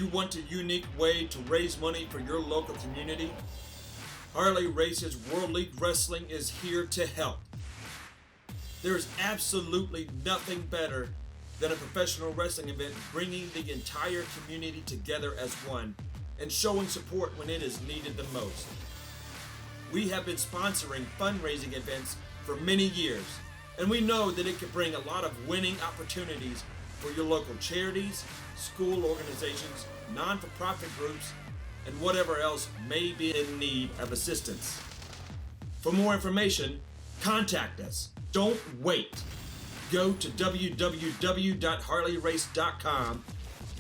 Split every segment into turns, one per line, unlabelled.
you want a unique way to raise money for your local community, Harley Race's World League Wrestling is here to help. There is absolutely nothing better than a professional wrestling event bringing the entire community together as one and showing support when it is needed the most. We have been sponsoring fundraising events for many years, and we know that it can bring a lot of winning opportunities for your local charities, school organizations, non-for-profit groups, and whatever else may be in need of assistance. For more information, contact us. Don't wait. Go to www.harleyrace.com,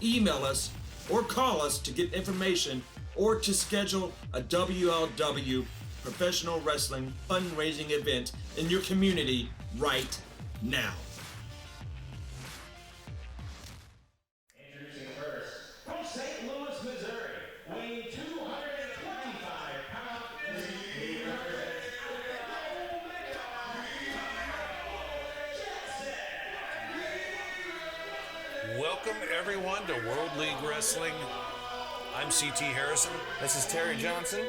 email us, or call us to get information or to schedule a WLW professional wrestling fundraising event in your community right now.
Introducing first, from St. Louis, Missouri, weighing 225 pounds, he represents
Welcome everyone to World League Wrestling. I'm CT Harrison.
This is Terry Johnson.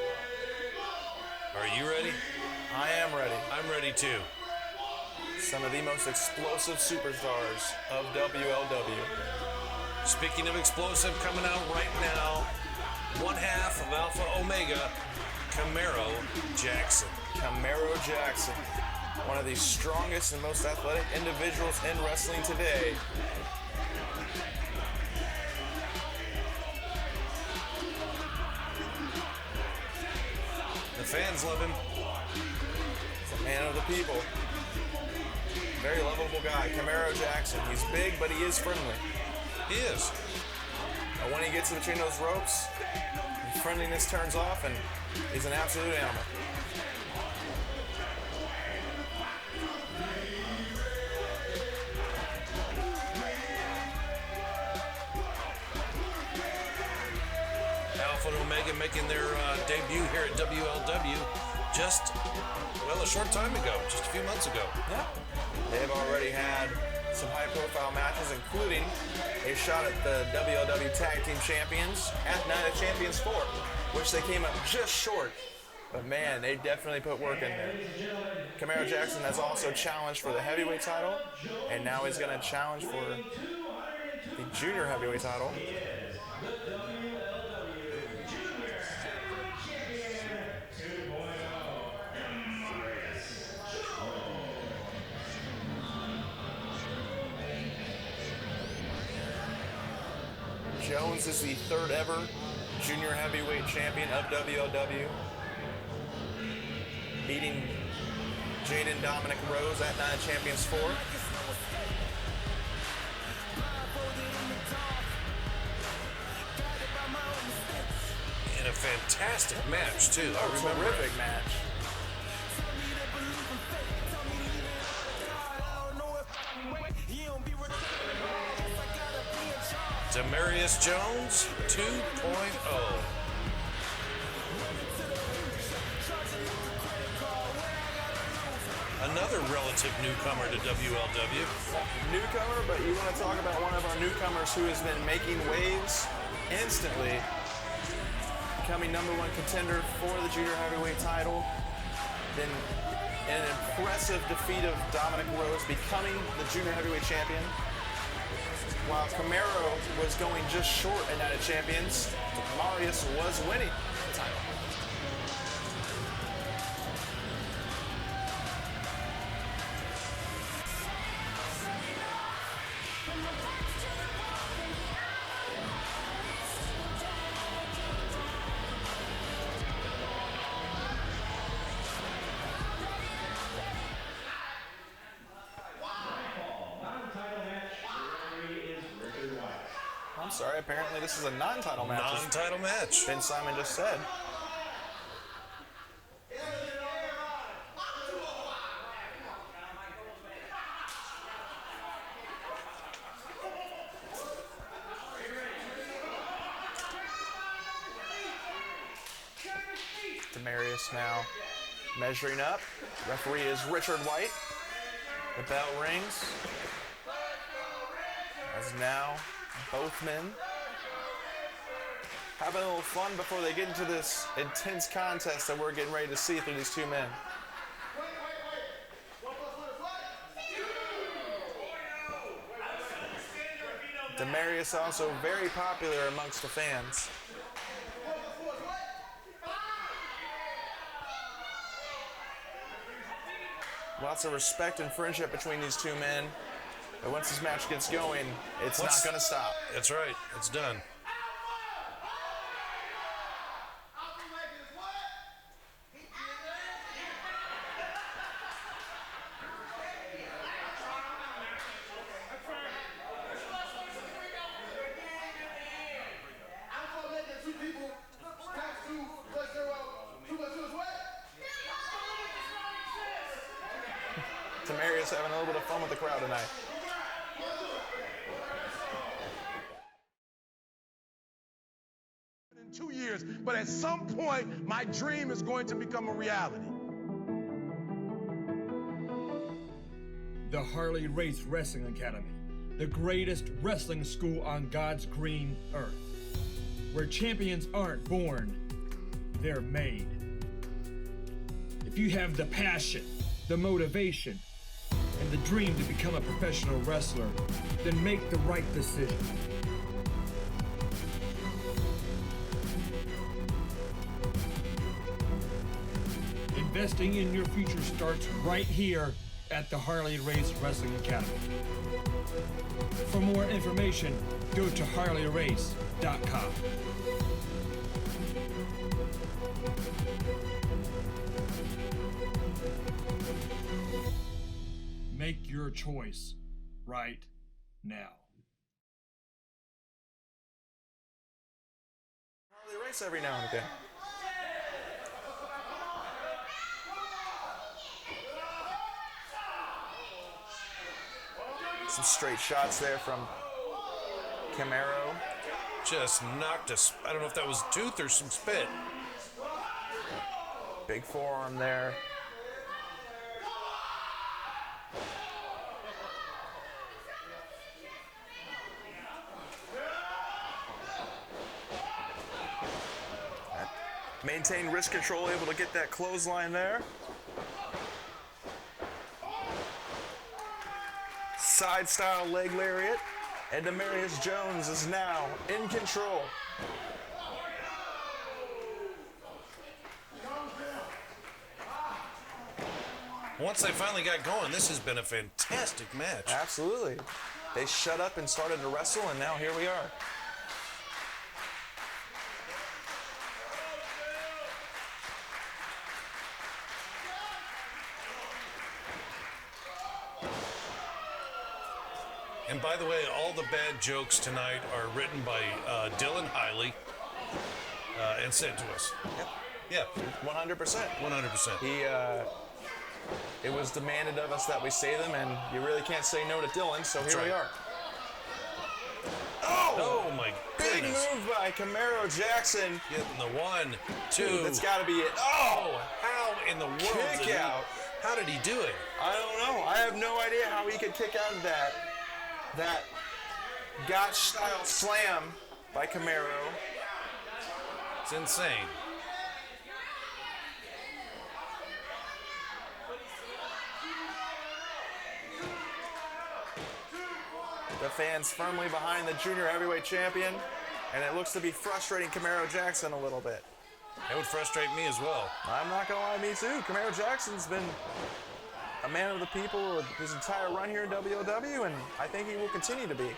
Are you ready?
I am ready.
I'm ready too.
Some of the most explosive superstars of WLW.
Speaking of explosive, coming out right now, one half of Alpha Omega, Camaro Jackson.
Camaro Jackson, one of the strongest and most athletic individuals in wrestling today.
The fans love him.
He's a man of the people. Very lovable guy, Camaro Jackson. He's big, but he is friendly.
He is.
And when he gets in between those ropes, the friendliness turns off, and he's an absolute animal.
Alpha and Omega making their debut here at WLW just, well, a short time ago, just a few months ago.
Yeah. They've already had some high-profile matches, including a shot at the WLW Tag Team Champions at Night of Champions 4, which they came up just short. But man, they definitely put work in there. Camaro Jackson has also challenged for the heavyweight title, and now he's going to challenge for the junior heavyweight title. Jones is the third ever junior heavyweight champion of WLW, beating Jaden Dominic Rose at Night of Champions 4.
In a fantastic match, too. I remember
Terrific match.
DaMarius Jones 2.0. Another relative newcomer to WLW.
Newcomer, but you want to talk about one of our newcomers who has been making waves instantly, becoming #1 contender for the junior heavyweight title. Then an impressive defeat of Dominic Rose, becoming the junior heavyweight champion. While Camaro was going just short at Night of Champions, DaMarius was winning the title. I'm sorry, apparently this is a non-title match.
Non-title match.
Ben Simon just said. DaMarius now measuring up. Referee is Richard White. The bell rings. As now both men having a little fun before they get into this intense contest that we're getting ready to see through these two men. DaMarius also very popular amongst the fans. Lots of respect and friendship between these two men. But once this match gets going, it's not going to stop.
That's right. It's done.
DaMarius having a little bit of fun with the crowd tonight.
In 2 years, but at some point, my dream is going to become a reality.
The Harley Race Wrestling Academy, the greatest wrestling school on God's green earth, where champions aren't born, they're made. If you have the passion, the motivation, and the dream to become a professional wrestler, then make the right decision. Investing in your future starts right here at the Harley Race Wrestling Academy. For more information, go to harleyrace.com. Make your choice right now.
Harley Race every now and again. Some straight shots there from Camaro.
Just knocked us. I don't know if that was tooth or some spit.
Big forearm there. Maintain wrist control, able to get that clothesline there. Side style leg lariat. And DaMarius Jones is now in control.
Once they finally got going, this has been a fantastic match.
Absolutely. They shut up and started to wrestle, and now here we are.
And by the way, all the bad jokes tonight are written by Dylan Hiley and sent to us.
Yep.
Yeah.
100%.
100%.
It was demanded of us that we say them, and you really can't say no to Dylan, so
That's
here we
right.
are.
Oh my
Big
goodness.
move by Camaro Jackson.
Getting the 1, 2.
Dude, that's got to be it. Oh!
How in the world
Kick
did
out.
How did he do it?
I don't know. I have no idea how he could kick out of that gotch-style slam by Camaro.
It's insane.
The fans firmly behind the junior heavyweight champion, and it looks to be frustrating Camaro Jackson a little bit.
That would frustrate me as well.
I'm not gonna lie, me too. Camaro Jackson's been a man of the people his entire run here in WLW, and I think he will continue to be.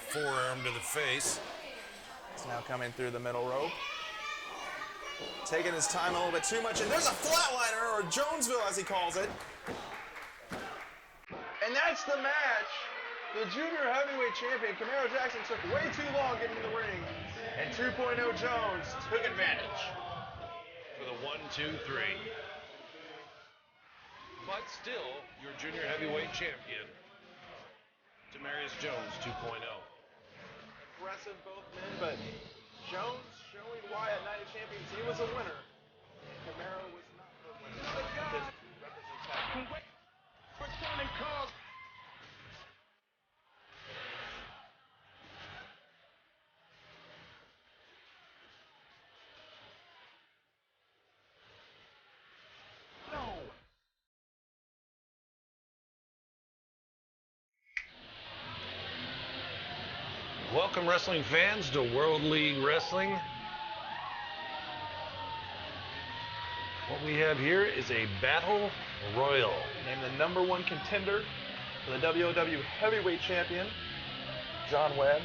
Forearm to the face.
He's now coming through the middle rope. Taking his time a little bit too much, and there's a flatliner, or Jonesville as he calls it. And that's the match. The junior heavyweight champion, Camaro Jackson, took way too long getting in the ring, and 2.0 Jones took advantage.
For the 1, 2, 3. But still, your junior heavyweight champion, DaMarius Jones 2.0.
Impressive both men, but Jones showing why at Night of Champions he was a winner. Camaro was not the winner. Because he represents that.
Welcome, wrestling fans, to World League Wrestling. What we have here is a battle royal.
Named the number one contender for the WLW Heavyweight Champion, John Webb.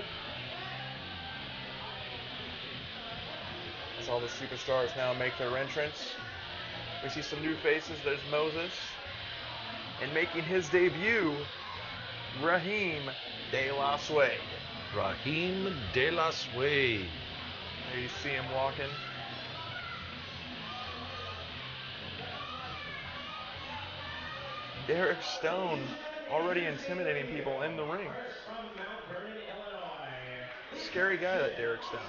As all the superstars now make their entrance, we see some new faces. There's Moses. And making his debut, Raheem De La Suede.
Raheem De La Suede.
There you see him walking. Derek Stone already intimidating people in the ring. Scary guy, that Derek Stone.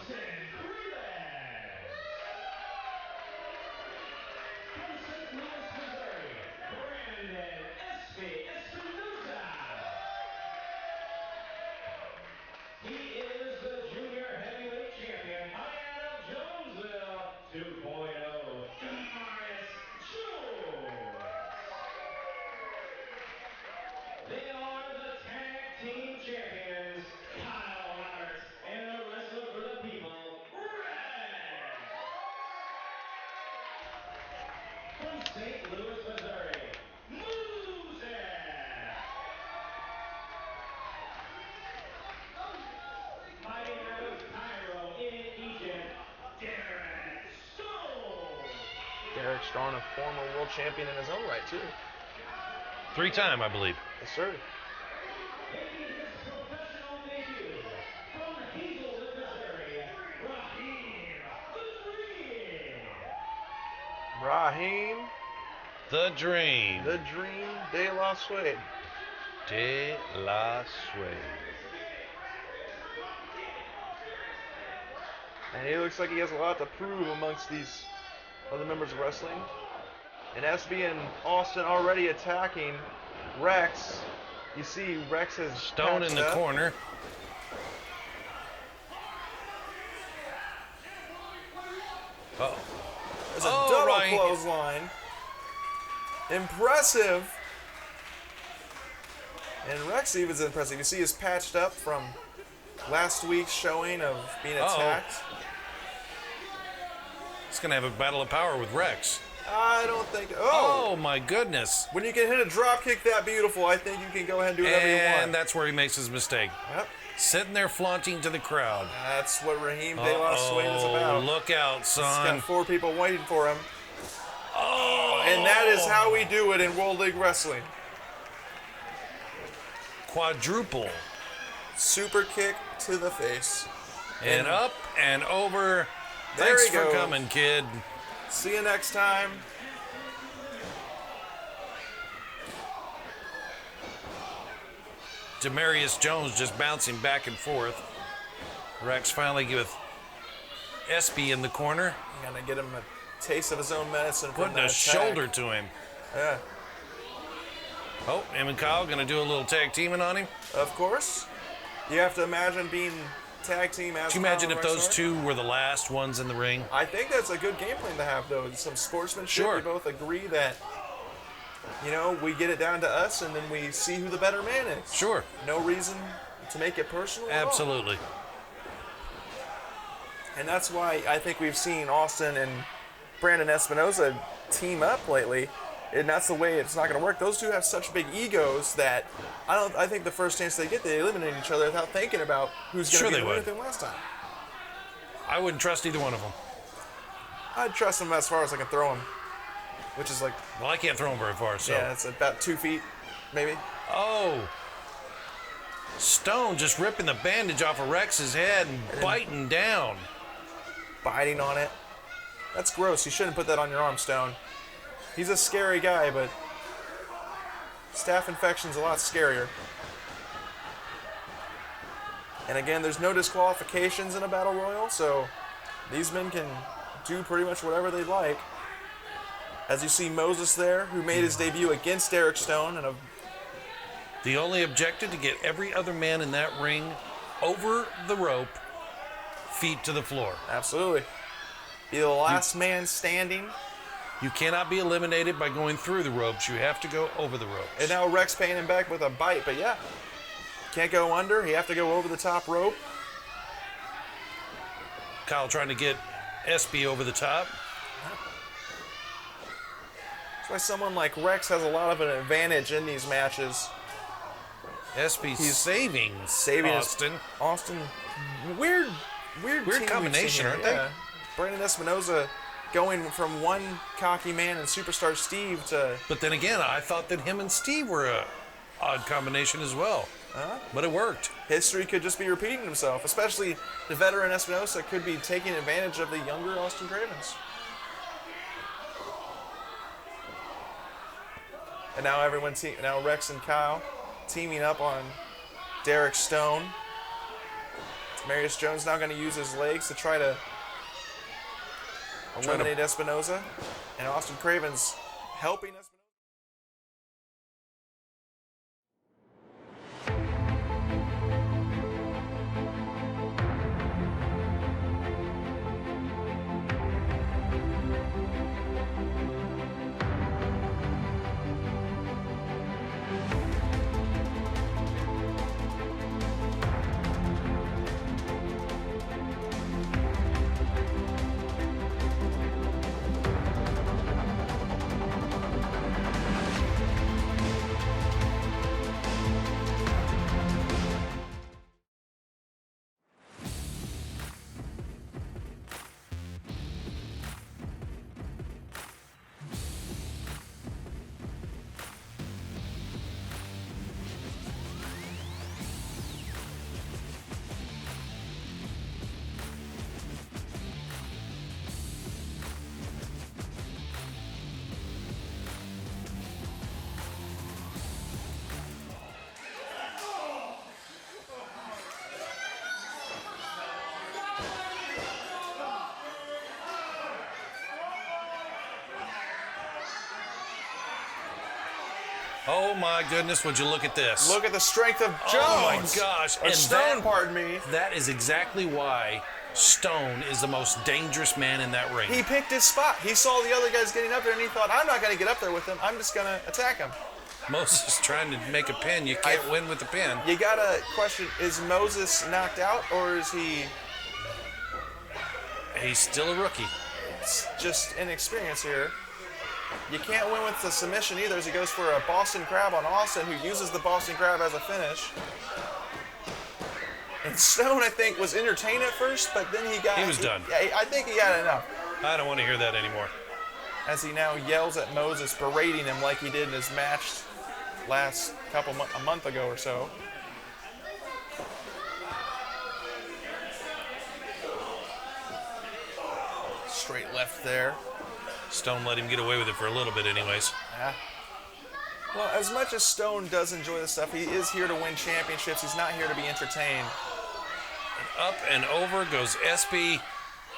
He is the junior heavyweight champion out of Jonesville 2.0, DaMarius Jones. They are the tag team champions, Kyle Roberts, and the wrestler for the people, Red. From St. Louis, Missouri, Moses. Fighting out of Cairo in Egypt, Derek Stone.
Derek Stone, a former world champion in his own right, too.
3-time, I believe.
Yes, sir.
Making his professional debut from Hazelwood, Missouri, Raheem the Dream.
The Dream.
The Dream De La Suede.
De La Suede.
And he looks like he has a lot to prove amongst these other members of wrestling. And SB and Austin already attacking Rex. You see Rex has
Stone in the
up.
corner. Uh-oh.
There's a double
Ryan.
clothesline. Impressive. And Rex even's impressive. You see he's patched up from last week's showing of being attacked.
He's going to have a battle of power with Rex.
I don't think.
Oh, my goodness.
When you can hit a drop kick that beautiful, I think you can go ahead and do whatever you want.
And that's where he makes his mistake.
Yep.
Sitting there flaunting to the crowd.
That's what Raheem De La Suede is about.
Look out,
He's
son.
got 4 people waiting for him.
Oh,
And that is how we do it in World League Wrestling.
quadruple.
Super kick to the face.
And up and over.
There
Thanks
he
for
goes.
coming, kid.
See you next time.
DaMarius Jones just bouncing back and forth. Rex finally with SB in the corner.
Gonna get him a taste of his own medicine. from
Putting
that
a
attack.
shoulder to him.
Yeah,
Oh, him and Kyle gonna do a little tag teaming on him.
of course. You have to imagine being tag team as.
Could you imagine
Kyle
if those
Wrestler.
two were the last ones in the ring?
I think that's a good game plan to have, though. Some sportsmanship.
Sure.
We both agree that, we get it down to us, and then we see who the better man is.
Sure.
No reason to make it personal. at all.
Absolutely.
And that's why I think we've seen Austin and Brandon Espinosa team up lately. And that's the way it's not going to work. Those two have such big egos that I think the first chance they get, they eliminate each other without thinking about who's going
Sure
to
they
be
would.
anything last time.
I wouldn't trust either one of them.
I'd trust them as far as I can throw them, which is like,
Well, I can't throw them very far, so.
yeah, it's about 2 feet, maybe.
Oh. Stone just ripping the bandage off of Rex's head and biting down.
Biting on it. That's gross. You shouldn't put that on your arm, Stone. He's a scary guy, but staph infection's a lot scarier. And again, there's no disqualifications in a battle royal, so these men can do pretty much whatever they like. As you see Moses there, who made his debut against Derek Stone, and
The only objective to get every other man in that ring over the rope, feet to the floor.
absolutely be the last man standing.
You cannot be eliminated by going through the ropes. You have to go over the ropes.
And now Rex paying him back with a bite, but yeah, can't go under. You have to go over the top rope.
Kyle trying to get SB over the top.
That's why someone like Rex has a lot of an advantage in these matches.
SB's saving Austin.
Austin, weird
combination, aren't they?
Brandon Espinoza going from one cocky man and Superstar Steve to...
But then again, I thought that him and Steve were a odd combination as well. But it worked.
History could just be repeating himself, especially the veteran Espinoza could be taking advantage of the younger Austin Cravens. And now now Rex and Kyle teaming up on Derek Stone. DaMarius Jones now going to use his legs to try to eliminate Espinoza. And Austin Cravens helping Espinoza.
Oh my goodness, would you look at this?
Look at the strength of Jones.
Oh my gosh.
Or Stone, pardon me.
That is exactly why Stone is the most dangerous man in that ring.
He picked his spot. He saw the other guys getting up there and he thought, I'm not going to get up there with him. I'm just going to attack him.
Moses trying to make a pin. You can't win with the pin.
You got to question, is Moses knocked out or is he...
He's still a rookie.
It's just inexperience here. You can't win with the submission either as he goes for a Boston Crab on Austin, who uses the Boston Crab as a finish. And Stone, I think, was entertained at first, but then he
was done.
Yeah, I think he got enough.
I don't want to hear that anymore.
As he now yells at Moses, berating him like he did in his match a month ago or so. Straight left there.
Stone let him get away with it for a little bit anyways.
Yeah. Well, as much as Stone does enjoy this stuff, he is here to win championships. He's not here to be entertained.
And up and over goes SB,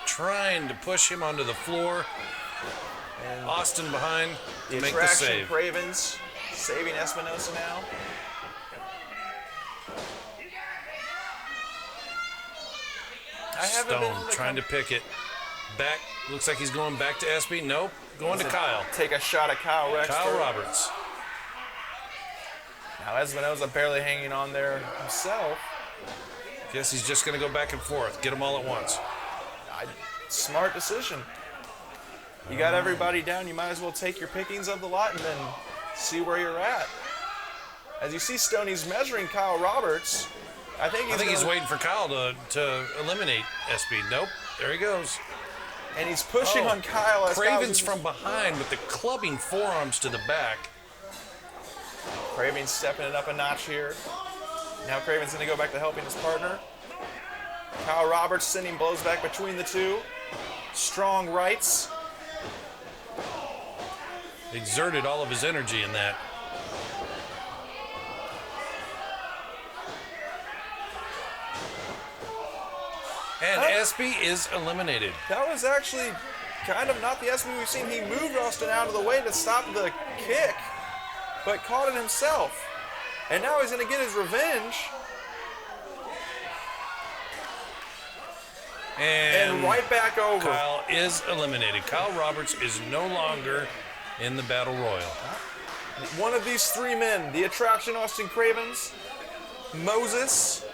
trying to push him onto the floor. And Austin behind to make the save.
Cravens saving Espinoza now.
Stone trying to pick it. Back, looks like he's going back to SB. Nope, going to Kyle.
Take a shot at Kyle Rex.
Kyle Roberts.
Now Espinoza barely hanging on there himself.
Guess he's just going to go back and forth. Get them all at once.
Smart decision. You got everybody down. You might as well take your pickings of the lot and then see where you're at. As you see Stoney's measuring Kyle Roberts. I think he's
waiting for Kyle to eliminate SB. Nope, there he goes.
And he's pushing on Kyle. As
Cravens from behind with the clubbing forearms to the back.
Cravens stepping it up a notch here. Now Cravens going to go back to helping his partner. Kyle Roberts sending blows back between the two. Strong rights.
Exerted all of his energy in that. And SB is eliminated.
That was actually kind of not the SB we've seen. He moved Austin out of the way to stop the kick, but caught it himself. And now he's going to get his revenge. And right back over.
Kyle is eliminated. Kyle Roberts is no longer in the Battle Royal.
One of these three men, the attraction Austin Cravens, Moses,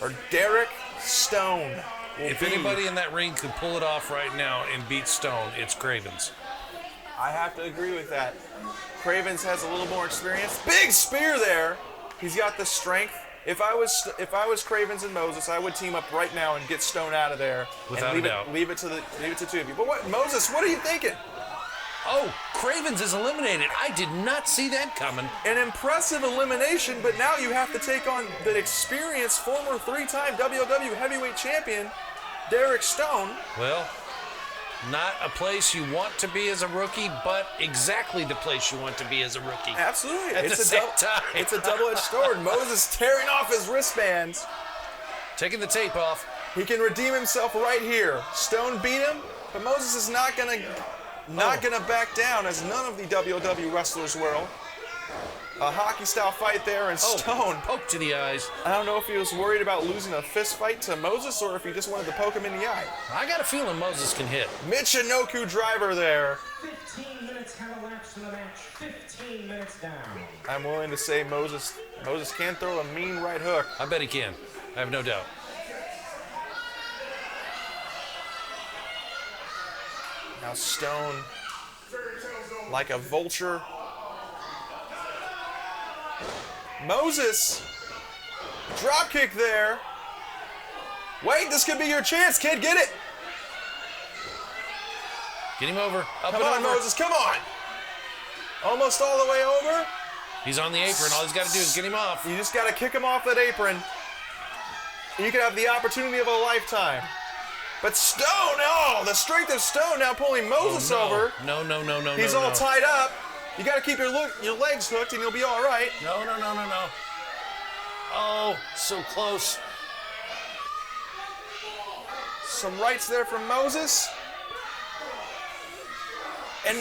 or Derek Stone.
If anybody in that ring could pull it off right now and beat Stone, it's Cravens.
I have to agree with that. Cravens has a little more experience. Big spear there. He's got the strength. If I was Cravens and Moses, I would team up right now and get Stone out of there.
Without
and
a doubt.
Leave it to two of you. But what, Moses? What are you thinking?
Oh, Cravens is eliminated. I did not see that coming.
An impressive elimination, but now you have to take on the experienced former 3-time WLW heavyweight champion, Derek Stone.
Well, not a place you want to be as a rookie, but exactly the place you want to be as a rookie.
Absolutely.
At the same time.
It's a double-edged sword. Moses tearing off his wristbands.
Taking the tape off.
He can redeem himself right here. Stone beat him, but Moses is not gonna back down, as none of the WLW wrestlers will. A hockey-style fight there, and Stone.
Poke to the eyes.
I don't know if he was worried about losing a fist fight to Moses or if he just wanted to poke him in the eye.
I got a feeling Moses can hit.
Michinoku driver there.
15 minutes have elapsed in the match. 15 minutes down.
I'm willing to say Moses can throw a mean right hook.
I bet he can. I have no doubt.
Now Stone, like a vulture. Moses, drop kick there. Wait, this could be your chance, kid. Get it.
Get him over. Up
Come
and
on,
over.
Moses, come on. Almost all the way over.
He's on the apron. All he's got to do is get him off.
You just got to kick him off that apron. You could have the opportunity of a lifetime. But Stone, the strength of Stone now pulling Moses over.
No.
He's all tied up. You got to keep your legs hooked and you'll be all right.
No. Oh, so close.
Some rights there from Moses. And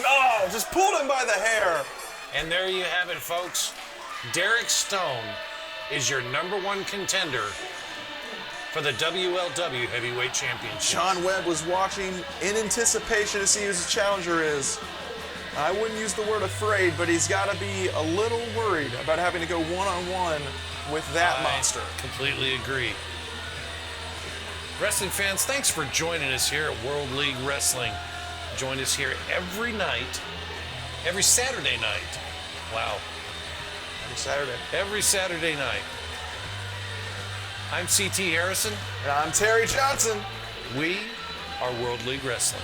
just pulled him by the hair.
And there you have it, folks. Derek Stone is your #1 contender for the WLW Heavyweight Championship.
Sean Webb was watching in anticipation to see who his challenger is. I wouldn't use the word afraid, but he's got to be a little worried about having to go one-on-one with that monster.
Completely agree. Wrestling fans, thanks for joining us here at World League Wrestling. Join us here every night, every Saturday night. Wow. Every Saturday night. I'm CT Harrison.
And I'm Terry Johnson.
We are World League Wrestling.